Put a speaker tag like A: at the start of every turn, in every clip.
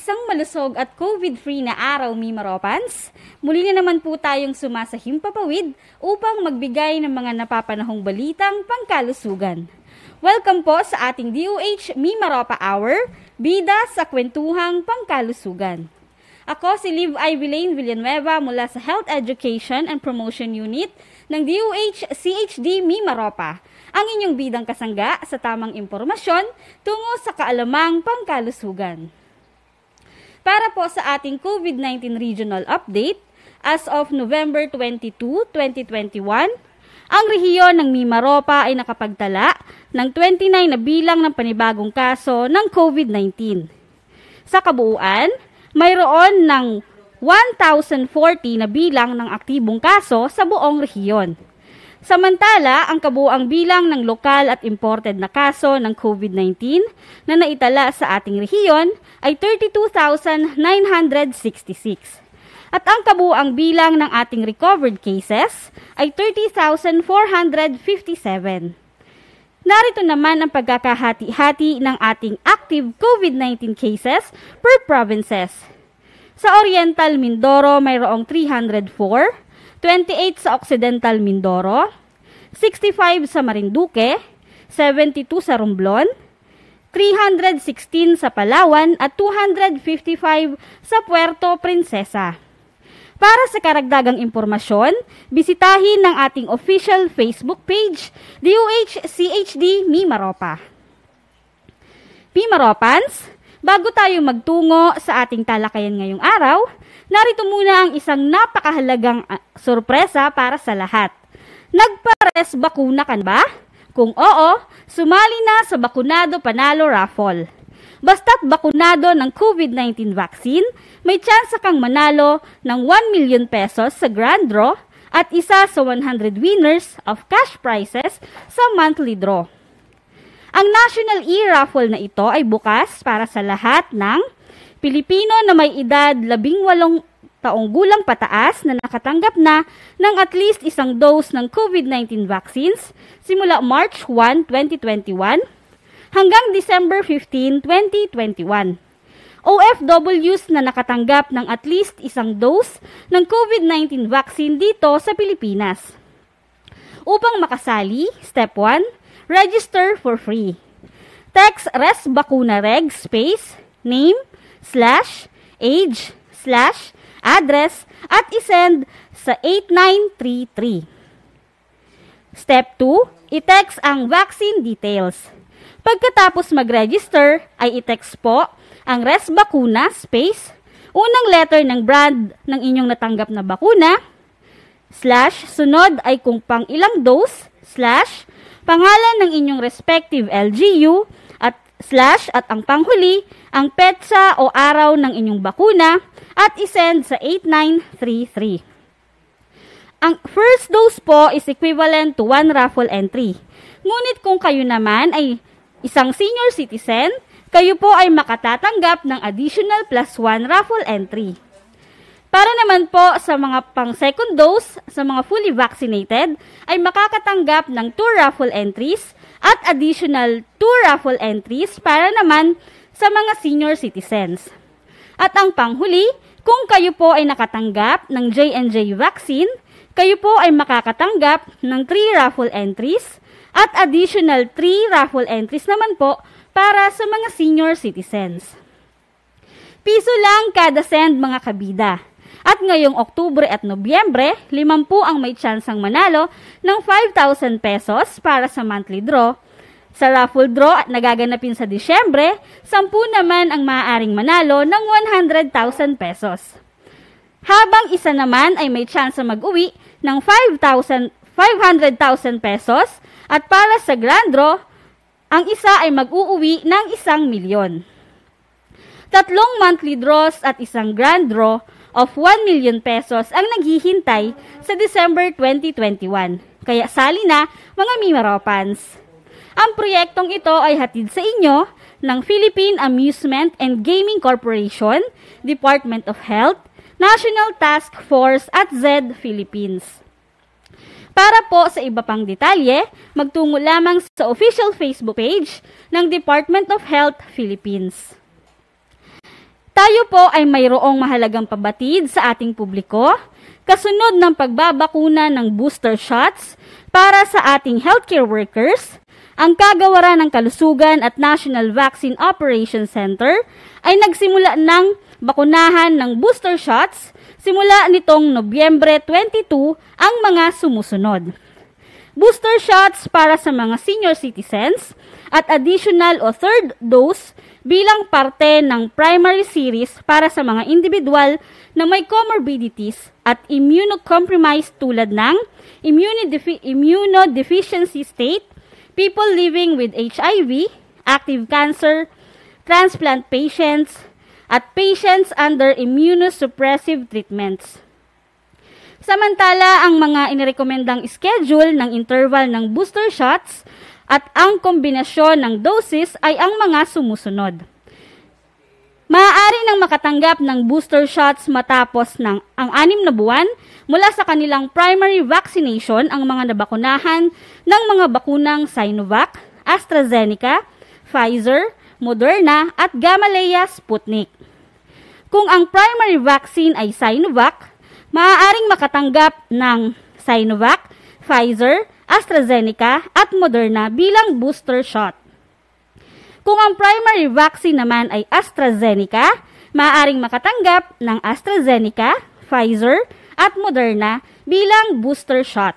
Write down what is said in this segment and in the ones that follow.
A: isang malusog at COVID-free na araw, Mimaropans. Muli na naman po tayong sumasahimpapawid upang magbigay ng mga napapanahong balitang pangkalusugan. Welcome po sa ating DOH Mimaropa Hour, bida sa kwentuhang pangkalusugan. Ako si Liv I. Villanueva mula sa Health Education and Promotion Unit ng DOH CHD Mimaropa, ang inyong bidang kasangga sa tamang impormasyon tungo sa kaalamang pangkalusugan. Para po sa ating COVID-19 Regional Update, as of November 22, 2021, ang rehiyon ng Mimaropa ay nakapagtala ng 29 na bilang ng panibagong kaso ng COVID-19. Sa kabuuan, mayroon ng 1,040 na bilang ng aktibong kaso sa buong rehiyon. Samantala, ang kabuuang bilang ng lokal at imported na kaso ng COVID-19 na naitala sa ating rehiyon ay 32,966. At ang kabuuang bilang ng ating recovered cases ay 30,457. Narito naman ang pagkakahati-hati ng ating active COVID-19 cases per provinces. Sa Oriental Mindoro, mayroong 304, 28 sa Occidental Mindoro, 65 sa Marinduque, 72 sa Romblon, 316 sa Palawan at 255 sa Puerto Princesa. Para sa karagdagang impormasyon, bisitahin ang ating official Facebook page, DOH CHD Mimaropa. Mimaropans, bago tayo magtungo sa ating talakayan ngayong araw, narito muna ang isang napakahalagang sorpresa para sa lahat. Nagpares bakuna ka ba? Kung oo, sumali na sa Bakunado Panalo Raffle. Basta't bakunado ng COVID-19 vaccine, may tsansa kang manalo ng 1 million pesos sa grand draw at isa sa 100 winners of cash prizes sa monthly draw. Ang National E-Raffle na ito ay bukas para sa lahat ng Pilipino na may edad 18 taong gulang pataas na nakatanggap na ng at least isang dose ng COVID-19 vaccines simula March 1, 2021 hanggang December 15, 2021. OFWs na nakatanggap ng at least isang dose ng COVID-19 vaccine dito sa Pilipinas. Upang makasali, Step 1, register for free. Text RESBACUNAREG space, name, /age, /address at isend sa 8933. Step 2, i-text ang vaccine details. Pagkatapos mag-register, ay i-text po ang RESBACUNA space, unang letter ng brand ng inyong natanggap na bakuna, /sunod ay kung pang ilang dose, /pangalan ng inyong respective LGU, at ang panghuli, ang petsa o araw ng inyong bakuna, at isend sa 8933. Ang first dose po is equivalent to 1 raffle entry. Ngunit kung kayo naman ay isang senior citizen, kayo po ay makatatanggap ng additional plus 1 raffle entry. Para naman po sa mga pang second dose, sa mga fully vaccinated, ay makakatanggap ng 2 raffle entries at additional 2 raffle entries para naman sa mga senior citizens. At ang panghuli, kung kayo po ay nakatanggap ng J&J vaccine, kayo po ay makakatanggap ng 3 raffle entries at additional 3 raffle entries naman po para sa mga senior citizens. Piso lang kada send mga kabida. At ngayong Oktubre at Nobyembre, 50 ang may tsansang manalo ng 5,000 pesos para sa monthly draw. Sa raffle draw at nagaganapin sa Disyembre, 10 naman ang maaaring manalo ng 100,000 pesos. Habang isa naman ay may tsansa mag-uwi ng 500,000 pesos at para sa grand draw, ang isa ay mag-uuwi ng 1 milyon. 3 monthly draws at isang grand draw of 1 million pesos ang naghihintay sa December 2021. Kaya sali na mga Mimaropans. Ang proyektong ito ay hatid sa inyo ng Philippine Amusement and Gaming Corporation, Department of Health, National Task Force at Z Philippines. Para po sa iba pang detalye, magtungo lamang sa official Facebook page ng Department of Health Philippines. Tayo po ay mayroong mahalagang pabatid sa ating publiko, kasunod ng pagbabakuna ng booster shots para sa ating healthcare workers. Ang Kagawaran ng Kalusugan at National Vaccine Operations Center ay nagsimula ng bakunahan ng booster shots simula nitong Nobyembre 22 ang mga sumusunod. Booster shots para sa mga senior citizens at additional o third dose bilang parte ng primary series para sa mga individual na may comorbidities at immunocompromised tulad ng immunodeficiency state, people living with HIV, active cancer, transplant patients, at patients under immunosuppressive treatments. Samantala, ang mga inirekomendang schedule ng interval ng booster shots at ang kombinasyon ng doses ay ang mga sumusunod. Maaari nang makatanggap ng booster shots matapos ng ang 6 na buwan mula sa kanilang primary vaccination ang mga nabakunahan ng mga bakunang Sinovac, AstraZeneca, Pfizer, Moderna at Gamaleya Sputnik. Kung ang primary vaccine ay Sinovac, maaaring makatanggap ng Sinovac, Pfizer, AstraZeneca at Moderna bilang booster shot. Kung ang primary vaccine naman ay AstraZeneca, maaaring makatanggap ng AstraZeneca, Pfizer at Moderna bilang booster shot.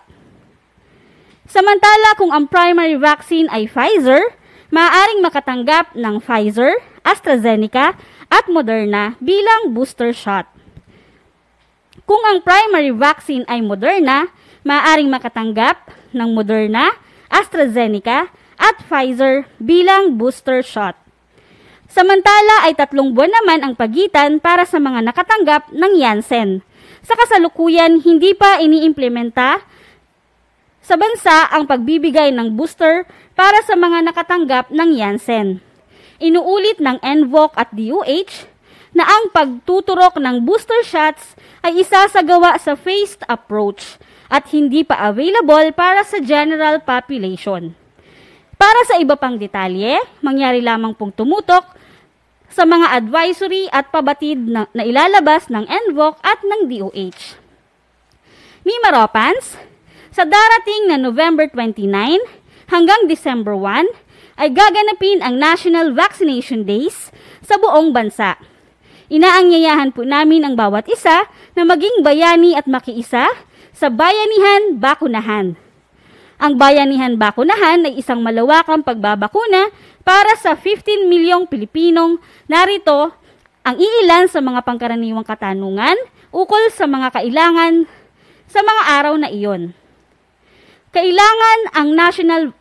A: Samantala kung ang primary vaccine ay Pfizer, maaaring makatanggap ng Pfizer, AstraZeneca at Moderna bilang booster shot. Kung ang primary vaccine ay Moderna, maaaring makatanggap ng Moderna, AstraZeneca at Pfizer bilang booster shot. Samantala ay 3 buwan naman ang pagitan para sa mga nakatanggap ng Janssen. Sa kasalukuyan, hindi pa iniimplementa sa bansa ang pagbibigay ng booster para sa mga nakatanggap ng Janssen. Inuulit ng NVOC at DOH na ang pagtuturok ng booster shots ay isasagawa sa phased approach at hindi pa available para sa general population. Para sa iba pang detalye, mangyari lamang pong tumutok sa mga advisory at pabatid na ilalabas ng NVOC at ng DOH. Mimaropans, sa darating na November 29 hanggang December 1 ay gaganapin ang National Vaccination Days sa buong bansa. Inaangyayahan po namin ang bawat isa na maging bayani at makiisa sa Bayanihan Bakunahan. Ang Bayanihan Bakunahan ay isang malawakang pagbabakuna para sa 15 milyong Pilipinong. Narito ang iilan sa mga pangkaraniwang katanungan ukol sa mga kailangan sa mga araw na iyon. Kailan ang National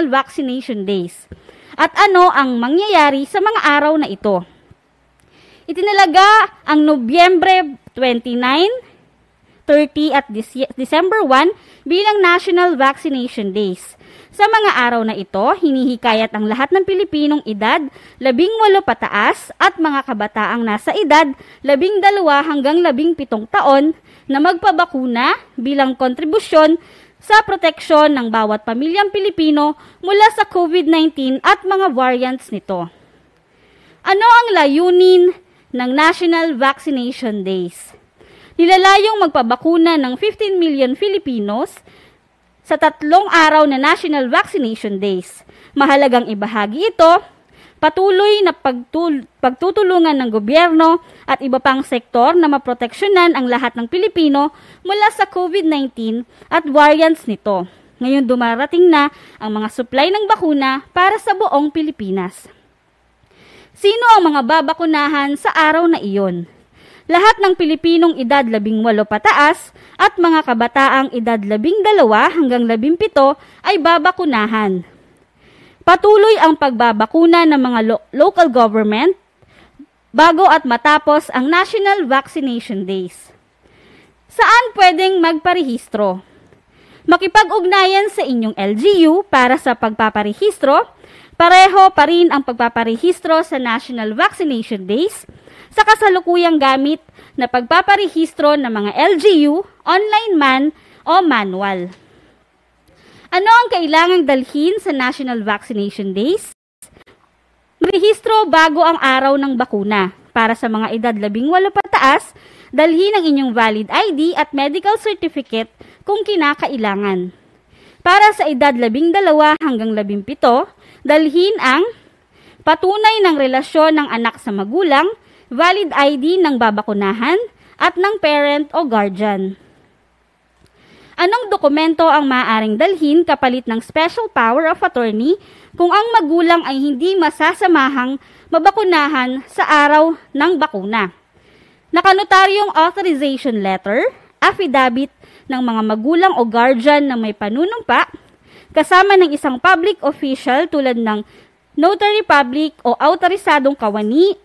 A: Vaccination Days at ano ang mangyayari sa mga araw na ito. Itinalaga ang Nobyembre 29, 30 at December 1 bilang National Vaccination Days. Sa mga araw na ito, hinihikayat ang lahat ng Pilipinong edad 18 pataas at mga kabataang nasa edad 12 hanggang 17 taon na magpabakuna bilang kontribusyon sa proteksyon ng bawat pamilyang Pilipino mula sa COVID-19 at mga variants nito. Ano ang layunin ng National Vaccination Days? Nilalayong magpabakuna ng 15 million Filipinos sa 3 araw na National Vaccination Days. Mahalagang ibahagi ito, patuloy na pagtutulungan ng gobyerno at iba pang sektor na maproteksyonan ang lahat ng Pilipino mula sa COVID-19 at variants nito. Ngayon dumarating na ang mga supply ng bakuna para sa buong Pilipinas. Sino ang mga babakunahan sa araw na iyon? Lahat ng Pilipinong edad 18 pataas at mga kabataang edad 12 hanggang 17 ay babakunahan. Patuloy ang pagbabakuna ng mga local government bago at matapos ang National Vaccination Days. Saan pwedeng magparehistro? Makipag-ugnayan sa inyong LGU para sa pagpaparehistro. Pareho pa rin ang pagpaparehistro sa National Vaccination Days sa kasalukuyang gamit na pagpaparehistro ng mga LGU, online man o manual. Ano ang kailangang dalhin sa National Vaccination Days? Rehistro bago ang araw ng bakuna. Para sa mga edad 18 pataas, dalhin ang inyong valid ID at medical certificate kung kinakailangan. Para sa edad 12 hanggang 17, dalhin ang patunay ng relasyon ng anak sa magulang, valid ID ng babakunahan, at ng parent o guardian. Anong dokumento ang maaaring dalhin kapalit ng special power of attorney kung ang magulang ay hindi masasamahang mabakunahan sa araw ng bakuna? Nakanotaryong authorization letter, affidavit ng mga magulang o guardian na may panunumpa, kasama ng isang public official tulad ng notary public o autorisadong kawani,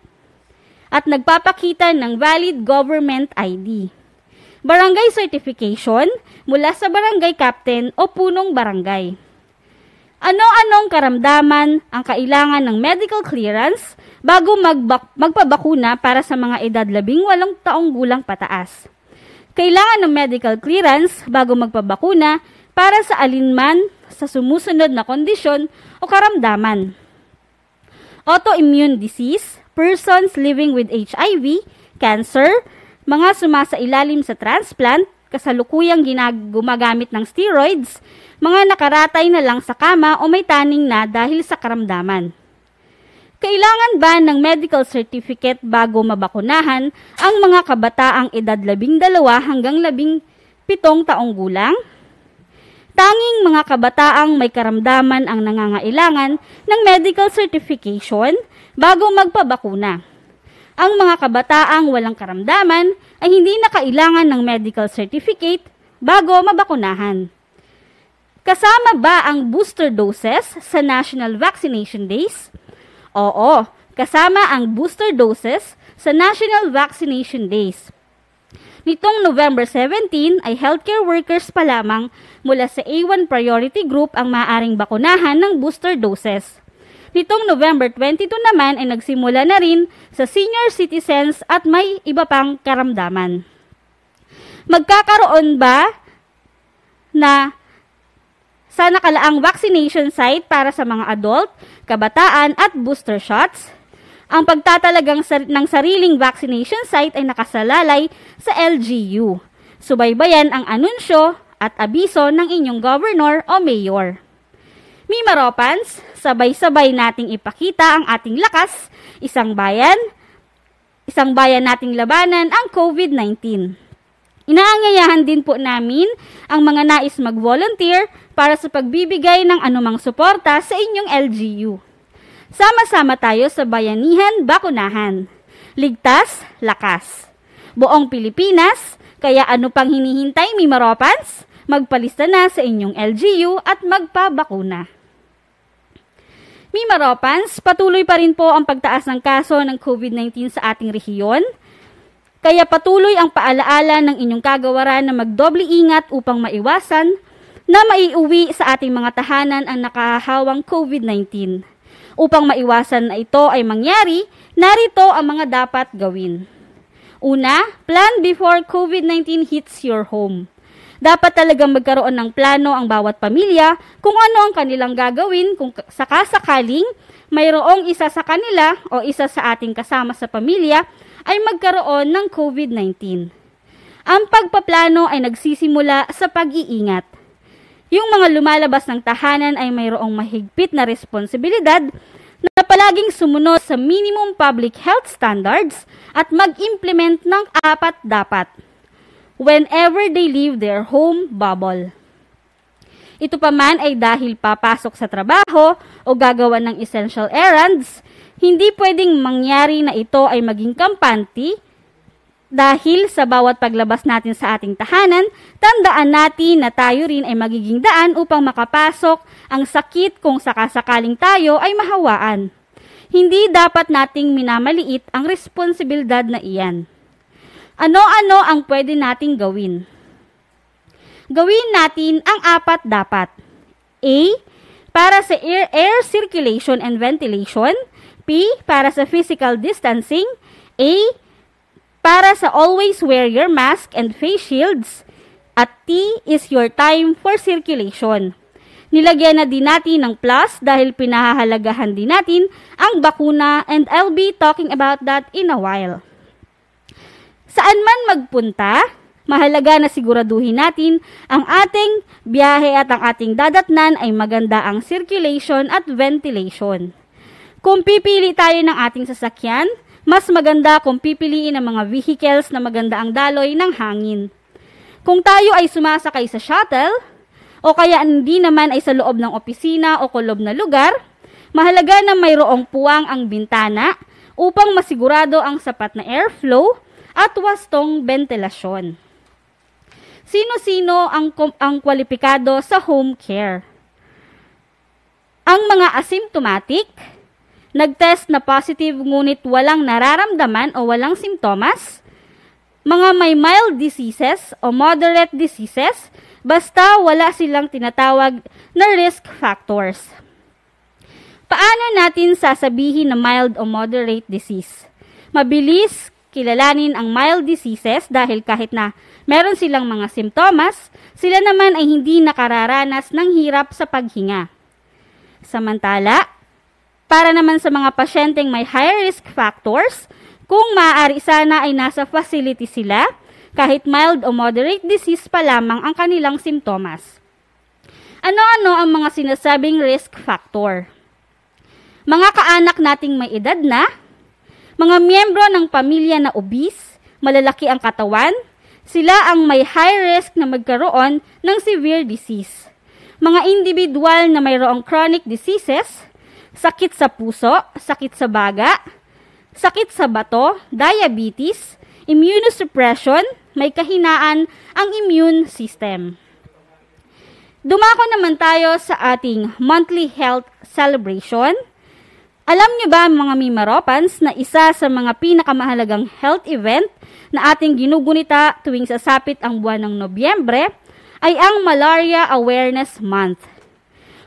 A: at nagpapakita ng valid government ID. Barangay certification mula sa barangay captain o punong barangay. Ano-anong karamdaman ang kailangan ng medical clearance bago magpabakuna para sa mga edad 18 taong gulang pataas? Kailangan ng medical clearance bago magpabakuna para sa alinman sa sumusunod na kondisyon o karamdaman. Autoimmune disease, persons living with HIV, cancer, mga sumasailalim sa transplant, kasalukuyang gumagamit ng steroids, mga nakaratay na lang sa kama o may taning na dahil sa karamdaman. Kailangan ba ng medical certificate bago mabakunahan ang mga kabataang edad 12 hanggang 17 taong gulang? Tanging mga kabataang may karamdaman ang nangangailangan ng medical certification bago magpabakuna. Ang mga kabataang walang karamdaman ay hindi na kailangan ng medical certificate bago mabakunahan. Kasama ba ang booster doses sa National Vaccination Days? Oo, kasama ang booster doses sa National Vaccination Days. Nitong November 17 ay healthcare workers pa lamang mula sa A1 priority group ang maaaring bakunahan ng booster doses. Nitong November 22 naman ay nagsimula na rin sa senior citizens at may iba pang karamdaman. Magkakaroon ba na sa nakalaang vaccination site para sa mga adult, kabataan at booster shots? Ang pagtatalagang ng sariling vaccination site ay nakasalalay sa LGU. Subaybayan ang anunsyo at abiso ng inyong governor o mayor. Mimaropans, sabay-sabay nating ipakita ang ating lakas, isang bayan nating labanan ang COVID-19. Inaangayahan din po namin ang mga nais mag-volunteer para sa pagbibigay ng anumang suporta sa inyong LGU. Sama-sama tayo sa bayanihan, bakunahan. Ligtas, lakas. Buong Pilipinas, kaya ano pang hinihintay, Mimaropans? Magpalista na sa inyong LGU at magpabakuna. Mimaropans, patuloy pa rin po ang pagtaas ng kaso ng COVID-19 sa ating rehiyon. Kaya patuloy ang paalaala ng inyong kagawaran na magdoble ingat upang maiwasan na maiuwi sa ating mga tahanan ang nakahawang COVID-19. Upang maiwasan na ito ay mangyari, narito ang mga dapat gawin. Una, plan before COVID-19 hits your home. Dapat talagang magkaroon ng plano ang bawat pamilya kung ano ang kanilang gagawin kung sakasakaling mayroong isa sa kanila o isa sa ating kasama sa pamilya ay magkaroon ng COVID-19. Ang pagpaplano ay nagsisimula sa pag-iingat. Yung mga lumalabas ng tahanan ay mayroong mahigpit na responsibilidad na palaging sumunod sa minimum public health standards at mag-implement ng 4 dapat whenever they leave their home bubble. Ito pa man ay dahil papasok sa trabaho o gagawa ng essential errands, hindi pwedeng mangyari na ito ay maging kampante dahil sa bawat paglabas natin sa ating tahanan, tandaan natin na tayo rin ay magiging daan upang makapasok ang sakit kung sakasakaling tayo ay mahawaan. Hindi dapat nating minamaliit ang responsibilidad na iyan. Ano-ano ang pwede nating gawin? Gawin natin ang 4 dapat. A. Para sa air circulation and ventilation. P. Para sa physical distancing. A. Para sa always wear your mask and face shields. At T is your time for circulation. Nilagyan na din natin ng plus dahil pinahahalagahan din natin ang bakuna, and I'll be talking about that in a while. Saan man magpunta, mahalaga na siguraduhin natin ang ating biyahe at ang ating dadatnan ay maganda ang circulation at ventilation. Kung pipili tayo ng ating sasakyan, mas maganda kung pipiliin ang mga vehicles na maganda ang daloy ng hangin. Kung tayo ay sumasakay sa shuttle, o kaya hindi naman ay sa loob ng opisina o kulob na lugar, mahalaga na mayroong puwang ang bintana upang masigurado ang sapat na airflow at wastong ventilasyon. Sino-sino ang kwalipikado sa home care? Ang mga asymptomatic, nag-test na positive ngunit walang nararamdaman o walang simptomas, mga may mild diseases o moderate diseases, basta wala silang tinatawag na risk factors. Paano natin sasabihin na mild o moderate disease? Mabilis kilalanin ang mild diseases dahil kahit na meron silang mga simptomas, sila naman ay hindi nakararanas ng hirap sa paghinga. Samantala, para naman sa mga pasyenteng may high risk factors, kung maaari sana ay nasa facility sila, kahit mild o moderate disease pa lamang ang kanilang simptomas. Ano-ano ang mga sinasabing risk factor? Mga kaanak nating may edad na, mga miyembro ng pamilya na obese, malalaki ang katawan, sila ang may high risk na magkaroon ng severe disease. Mga individual na mayroong chronic diseases, sakit sa puso, sakit sa baga, sakit sa bato, diabetes, immunosuppression, may kahinaan ang immune system. Dumako naman tayo sa ating monthly health celebration. Alam niyo ba mga Mimaropans na isa sa mga pinakamahalagang health event na ating ginugunita tuwing sasapit ang buwan ng Nobyembre ay ang Malaria Awareness Month.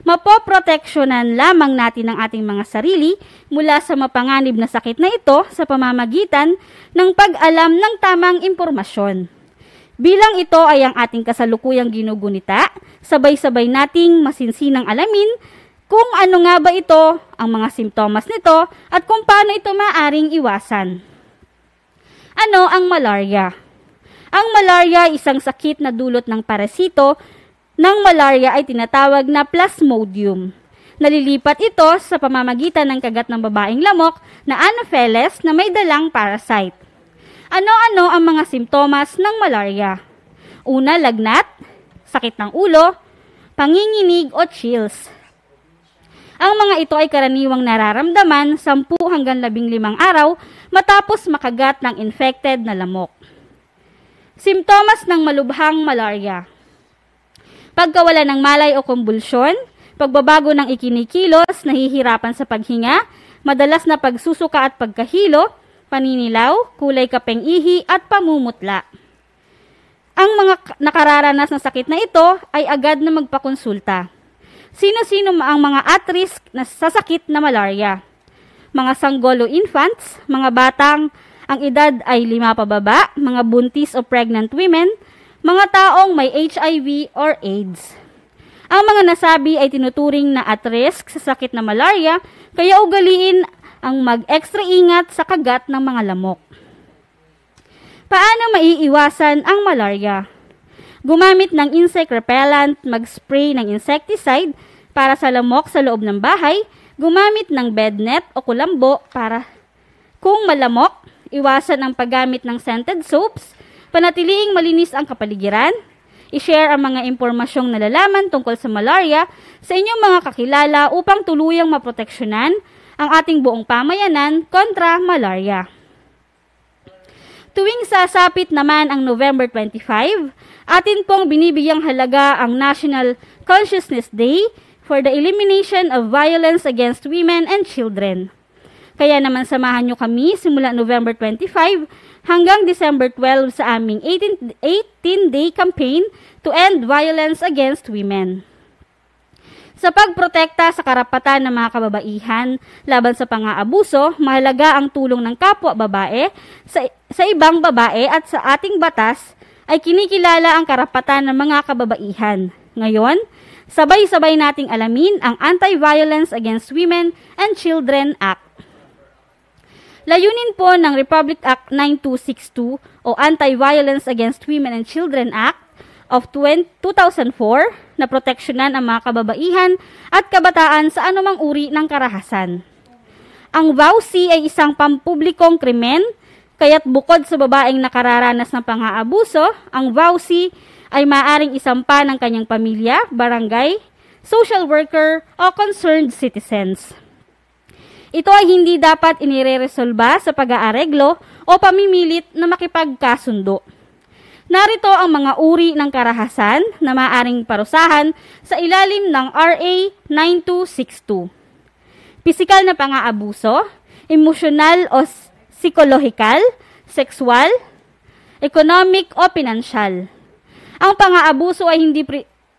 A: Mapoproteksyonan lamang natin ang ating mga sarili mula sa mapanganib na sakit na ito sa pamamagitan ng pag-alam ng tamang impormasyon. Bilang ito ay ang ating kasalukuyang ginugunita, sabay-sabay nating masinsinang alamin kung ano nga ba ito, ang mga simptomas nito, at kung paano ito maaring iwasan. Ano ang malaria? Ang malaria ay isang sakit na dulot ng parasito ng malaria ay tinatawag na Plasmodium. Nalilipat ito sa pamamagitan ng kagat ng babaeng lamok na Anopheles na may dalang parasite. Ano-ano ang mga simptomas ng malaria? Una, lagnat, sakit ng ulo, panginginig o chills. Ang mga ito ay karaniwang nararamdaman 10 hanggang 15 araw matapos makagat ng infected na lamok. Simptomas ng malubhang malaria: pagkawala ng malay o kumbulsyon, pagbabago ng ikinikilos, nahihirapan sa paghinga, madalas na pagsusuka at pagkahilo, paninilaw, kulay kapeng ihi at pamumutla. Ang mga nakararanas ng sakit na ito ay agad na magpakonsulta. Sino-sino ang mga at risk na sasakit na malaria? Mga sanggolo infants, mga batang ang edad ay 5 pababa, mga buntis o pregnant women, mga taong may HIV or AIDS. Ang mga nasabi ay tinuturing na at risk sa sakit na malaria, kaya ugaliin ang mag-extra ingat sa kagat ng mga lamok. Paano maiiwasan ang malaria? Gumamit ng insect repellent, mag-spray ng insecticide para sa lamok sa loob ng bahay, gumamit ng bed net o kulambo para kung malamok, iwasan ang paggamit ng scented soaps, panatiliing malinis ang kapaligiran, i-share ang mga impormasyong nalalaman tungkol sa malaria sa inyong mga kakilala upang tuluyang maproteksyonan ang ating buong pamayanan kontra malaria. Tuwing sasapit naman ang November 25, atin pong binibigyang halaga ang National Consciousness Day for the Elimination of Violence Against Women and Children. Kaya naman samahan nyo kami simula November 25 hanggang December 12 sa aming 18-day campaign to end violence against women. Sa pagprotekta sa karapatan ng mga kababaihan laban sa pang-aabuso, mahalaga ang tulong ng kapwa babae sa ibang babae at sa ating batas ay kinikilala ang karapatan ng mga kababaihan. Ngayon, Sabay-sabay nating alamin ang Anti-Violence Against Women and Children Act. Layunin po ng Republic Act 9262 o Anti-Violence Against Women and Children Act of 2004 na proteksyonan ang mga kababaihan at kabataan sa anumang uri ng karahasan. Ang VAUSI ay isang pampublikong krimen, kaya't bukod sa babaeng nakararanas ng pang-aabuso, ang VAUSI ay maaaring isampa ng kanyang pamilya, barangay, social worker o concerned citizens. Ito ay hindi dapat inireresolba sa pag-aareglo o pamimilit na makipagkasundo. Narito ang mga uri ng karahasan na maaaring parusahan sa ilalim ng RA 9262. Pisikal na pang-aabuso, emosyonal o psikolohikal, sexual, economic o pinansyal. Ang pang-aabuso ay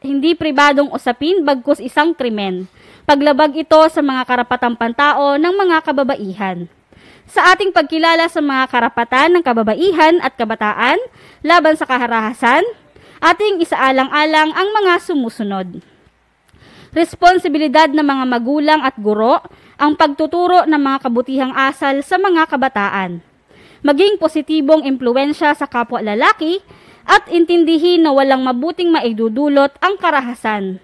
A: hindi pribadong usapin bagkus isang krimen. Paglabag ito sa mga karapatang pantao ng mga kababaihan. Sa ating pagkilala sa mga karapatan ng kababaihan at kabataan laban sa karahasan, ating isaalang-alang ang mga sumusunod. Responsibilidad ng mga magulang at guro ang pagtuturo ng mga kabutihang asal sa mga kabataan. Maging positibong impluwensya sa kapwa lalaki at intindihin na walang mabuting maidudulot ang karahasan.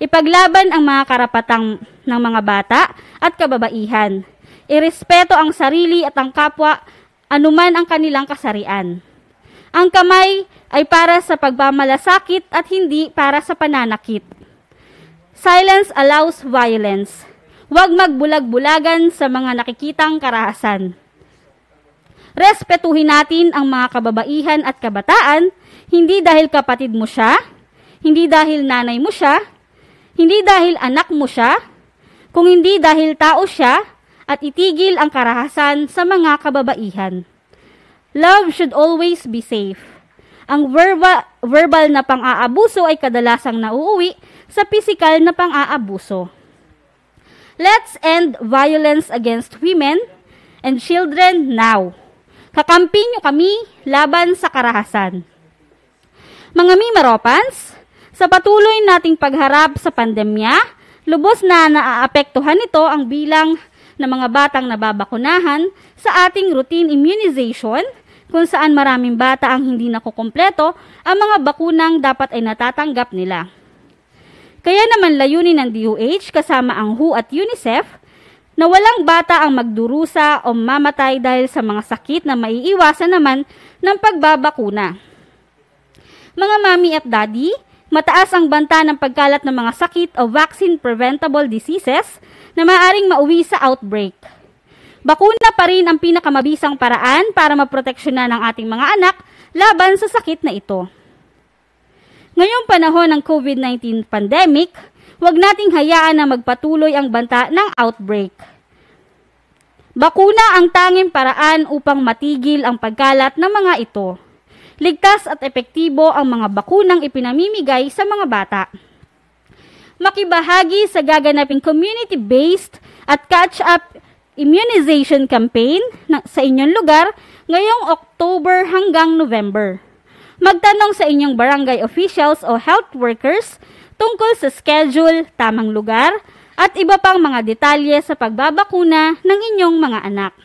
A: Ipaglaban ang mga karapatang ng mga bata at kababaihan. Irespeto ang sarili at ang kapwa anuman ang kanilang kasarian. Ang kamay ay para sa pagmamalasakit at hindi para sa pananakit. Silence allows violence. Huwag magbulag-bulagan sa mga nakikitang karahasan. Respetuhin natin ang mga kababaihan at kabataan, hindi dahil kapatid mo siya, hindi dahil nanay mo siya, hindi dahil anak mo siya, kung hindi dahil tao siya, at itigil ang karahasan sa mga kababaihan. Love should always be safe. Ang verbal na pang-aabuso ay kadalasang nauuwi sa pisikal na pang-aabuso. Let's end violence against women and children now. Kakampi niyo kami laban sa karahasan. Mga Mimaropans, sa patuloy nating pagharap sa pandemya, lubos na naaapektuhan nito ang bilang ng mga batang nababakunahan sa ating routine immunization, kung saan maraming bata ang hindi nakukumpleto ang mga bakunang dapat ay natatanggap nila. Kaya naman layunin ng DOH kasama ang WHO at UNICEF na walang bata ang magdurusa o mamatay dahil sa mga sakit na maiiwasan naman ng pagbabakuna. Mga mami at daddy, mataas ang banta ng pagkalat ng mga sakit o vaccine-preventable diseases na maaaring mauwi sa outbreak. Bakuna pa rin ang pinakamabisang paraan para maproteksyonan ang ating mga anak laban sa sakit na ito. Ngayong panahon ng COVID-19 pandemic, huwag nating hayaan na magpatuloy ang banta ng outbreak. Bakuna ang tanging paraan upang matigil ang pagkalat ng mga ito. Ligtas at epektibo ang mga bakunang ipinamimigay sa mga bata. Makibahagi sa gaganaping community-based at catch-up immunization campaign sa inyong lugar ngayong October hanggang November. Magtanong sa inyong barangay officials o health workers tungkol sa schedule, tamang lugar, at iba pang mga detalye sa pagbabakuna ng inyong mga anak.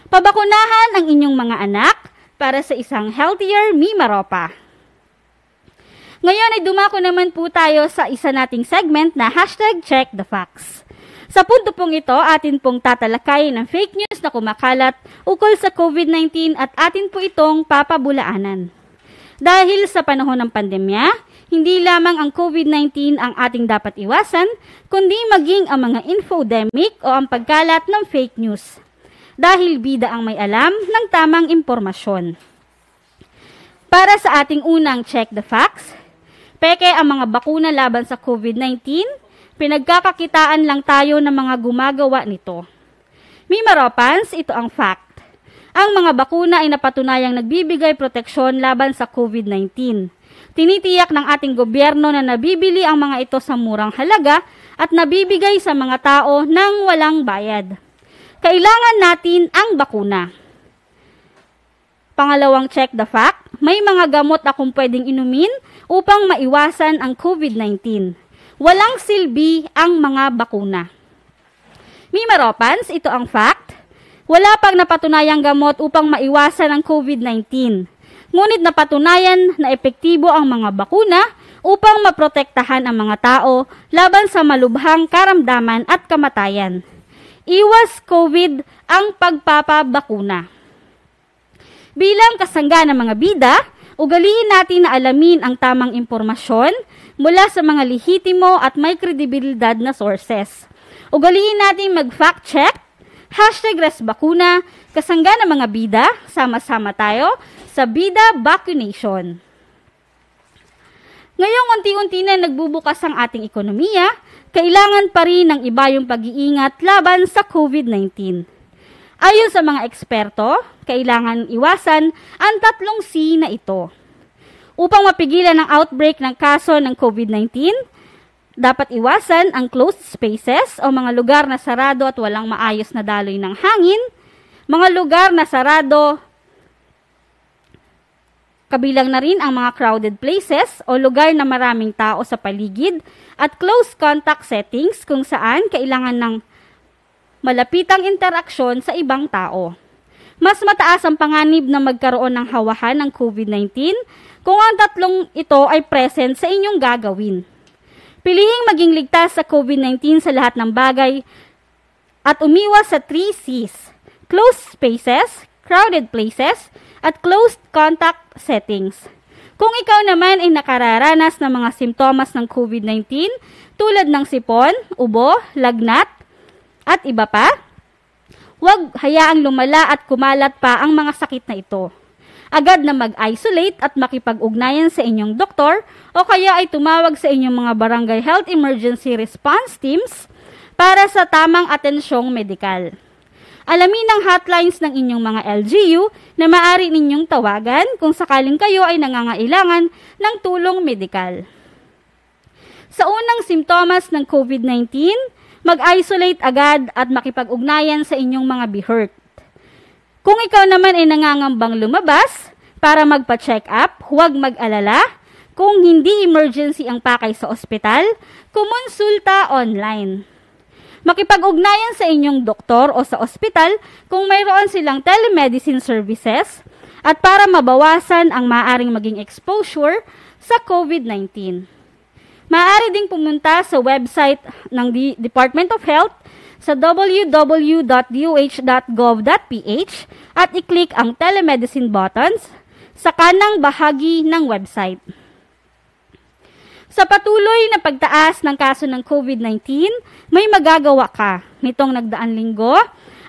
A: Pabakunahan ang inyong mga anak para sa isang healthier Mimaropa. Ngayon ay dumako naman po tayo sa isa nating segment na #CheckTheFacts. Sa punto pong ito, atin pong tatalakayin ang fake news na kumakalat ukol sa COVID-19 at atin po itong papabulaanan. Dahil sa panahon ng pandemya, hindi lamang ang COVID-19 ang ating dapat iwasan, kundi maging ang mga infodemic o ang pagkalat ng fake news. Dahil bida ang may alam ng tamang impormasyon. Para sa ating unang Check the Facts, peke ang mga bakuna laban sa COVID-19, pinagkakakitaan lang tayo ng mga gumagawa nito. Mimaropans, ito ang fact. Ang mga bakuna ay napatunayang nagbibigay proteksyon laban sa COVID-19. Tinitiyak ng ating gobyerno na nabibili ang mga ito sa murang halaga at nabibigay sa mga tao ng walang bayad. Kailangan natin ang bakuna. Pangalawang check the fact, may mga gamot akong pwedeng inumin upang maiwasan ang COVID-19. walang silbi ang mga bakuna. Mimaropans, ito ang fact. Wala pang napatunayang gamot upang maiwasan ang COVID-19. Ngunit napatunayan na epektibo ang mga bakuna upang maprotektahan ang mga tao laban sa malubhang karamdaman at kamatayan. Iwas COVID ang pagpapabakuna. Bilang kasangga ng mga bida, ugaliin natin na alamin ang tamang impormasyon mula sa mga lehitimo at may kredibilidad na sources. Ugaliin natin mag-fact check, #resbakuna, kasangga ng mga bida, sama-sama tayo sa Bida Vaccination. Ngayong unti-unti na nagbubukas ang ating ekonomiya, kailangan pa rin ng iba yung pag-iingat laban sa COVID-19. Ayon sa mga eksperto, kailangan iwasan ang 3 C na ito. Upang mapigilan ang outbreak ng kaso ng COVID-19, dapat iwasan ang closed spaces o mga lugar na sarado at walang maayos na daloy ng hangin, mga lugar na sarado, kabilang na rin ang mga crowded places o lugar na maraming tao sa paligid at close contact settings kung saan kailangan ng malapitang interaksyon sa ibang tao. Mas mataas ang panganib na magkaroon ng hawahan ng COVID-19 kung ang 3 ito ay present sa inyong gagawin. Pilihing maging ligtas sa COVID-19 sa lahat ng bagay at umiwas sa 3 Cs: closed spaces, crowded places, at closed contact settings. Kung ikaw naman ay nakararanas ng mga simptomas ng COVID-19 tulad ng sipon, ubo, lagnat, at iba pa, huwag hayaang lumala at kumalat pa ang mga sakit na ito. Agad na mag-isolate at makipag-ugnayan sa inyong doktor o kaya ay tumawag sa inyong mga barangay health emergency response teams para sa tamang atensyong medikal. Alamin ang hotlines ng inyong mga LGU na maaari ninyong tawagan kung sakaling kayo ay nangangailangan ng tulong medikal. Sa unang simptomas ng COVID-19, mag-isolate agad at makipag-ugnayan sa inyong mga BHERT. Kung ikaw naman ay nangangambang lumabas para magpa-check up, huwag mag-alala. Kung hindi emergency ang pakay sa ospital, kumonsulta online. Makipag-ugnayan sa inyong doktor o sa ospital kung mayroon silang telemedicine services at para mabawasan ang maaaring maging exposure sa COVID-19. Maaari ding pumunta sa website ng Department of Health sa www.doh.gov.ph at i-click ang telemedicine buttons sa kanang bahagi ng website. Sa patuloy na pagtaas ng kaso ng COVID-19, may magagawa ka. Nitong nagdaang linggo,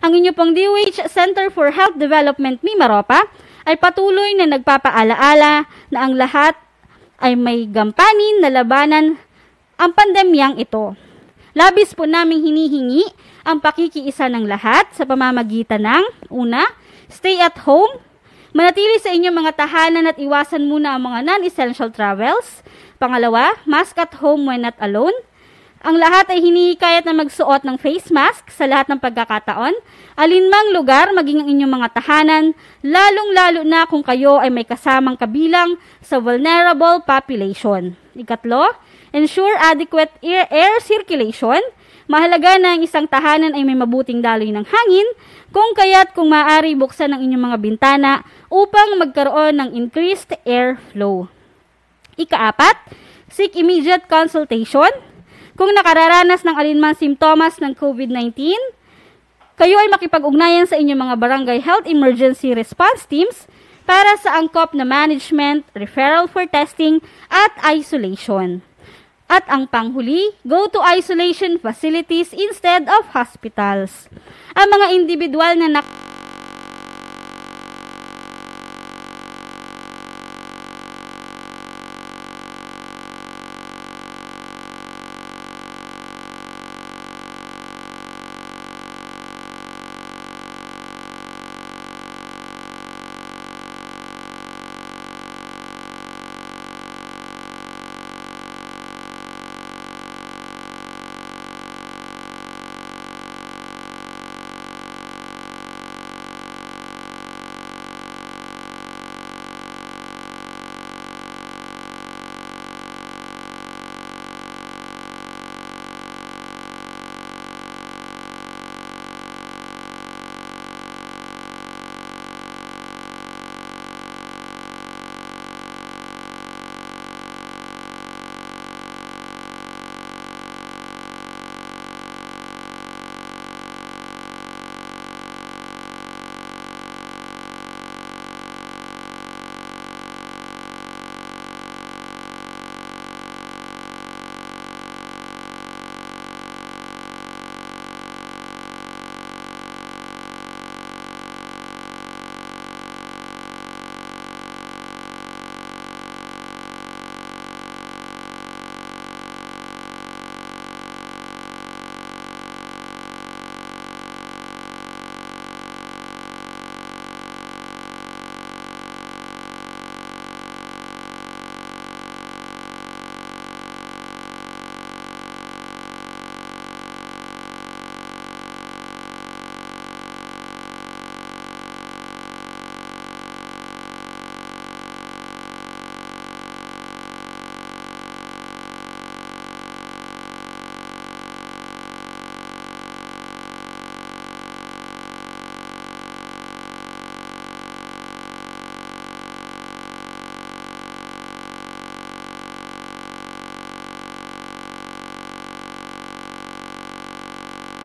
A: ang inyo pong DOH Center for Health Development Mimaropa ay patuloy na nagpapaalaala na ang lahat ay may gampanin na labanan ang pandemyang ito. Labis po naming hinihingi ang pakikiisa ng lahat sa pamamagitan ng una, stay at home, manatili sa inyong mga tahanan at iwasan muna ang mga non-essential travels. Pangalawa, mask at home when not alone. Ang lahat ay hinihikayat na magsuot ng face mask sa lahat ng pagkakataon, alinmang lugar maging ang inyong mga tahanan, lalong-lalo na kung kayo ay may kasamang kabilang sa vulnerable population. Ikatlo, ensure adequate air circulation. Mahalaga na ang isang tahanan ay may mabuting daloy ng hangin, kung kaya't kung maaari buksan ang inyong mga bintana upang magkaroon ng increased air flow. Ikaapat, seek immediate consultation. Kung nakararanas ng alinmang simptomas ng COVID-19, kayo ay makipag-ugnayan sa inyong mga barangay health emergency response teams para sa angkop na management, referral for testing, at isolation. At ang panghuli, go to isolation facilities instead of hospitals. Ang mga individual na